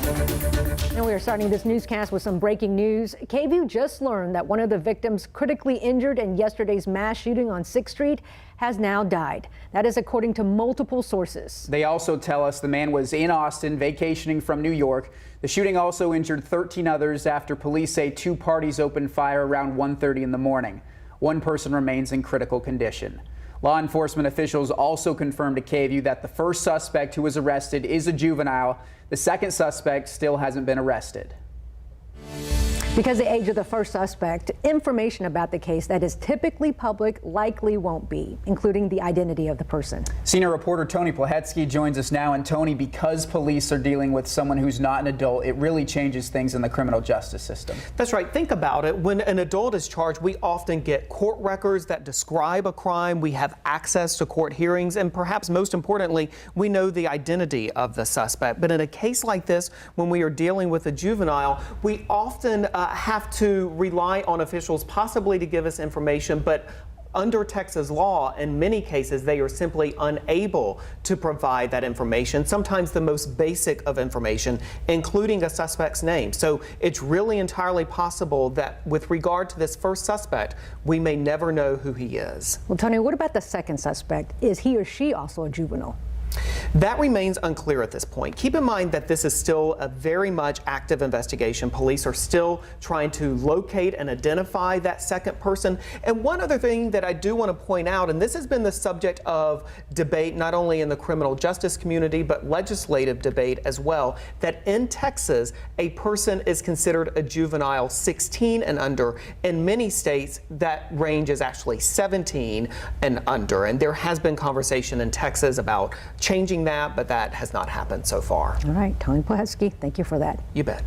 And we are starting this newscast with some breaking news. KVUE just learned that one of the victims critically injured in yesterday's mass shooting on 6th Street has now died. That is according to multiple sources. They also tell us the man was in Austin vacationing from New York. The shooting also injured 13 others after police say two parties opened fire around 1:30 in the morning. One person remains in critical condition. Law enforcement officials also confirmed to KVUE that the first suspect who was arrested is a juvenile. The second suspect still hasn't been arrested. Because the age of the first suspect, information about the case that is typically public likely won't be, including the identity of the person. Senior reporter Tony Plahetsky joins us now. And Tony, because police are dealing with someone who's not an adult, it really changes things in the criminal justice system. That's right. Think about it. When an adult is charged, we often get court records that describe a crime. We have access to court hearings, and perhaps most importantly, we know the identity of the suspect. But in a case like this, when we are dealing with a juvenile, we often have to rely on officials possibly to give us information, but under Texas law, in many cases, they are simply unable to provide that information, sometimes the most basic of information, including a suspect's name. So it's really entirely possible that with regard to this first suspect, we may never know who he is. Well, Tony, what about the second suspect? Is he or she also a juvenile? That remains unclear at this point. Keep in mind that this is still a very much active investigation. Police are still trying to locate and identify that second person. And one other thing that I do want to point out, and this has been the subject of debate not only in the criminal justice community, but legislative debate as well, that in Texas, a person is considered a juvenile 16 and under. In many states, that range is actually 17 and under. And there has been conversation in Texas about changing that, but that has not happened so far. All right, Tony Plahetsky, thank you for that. You bet.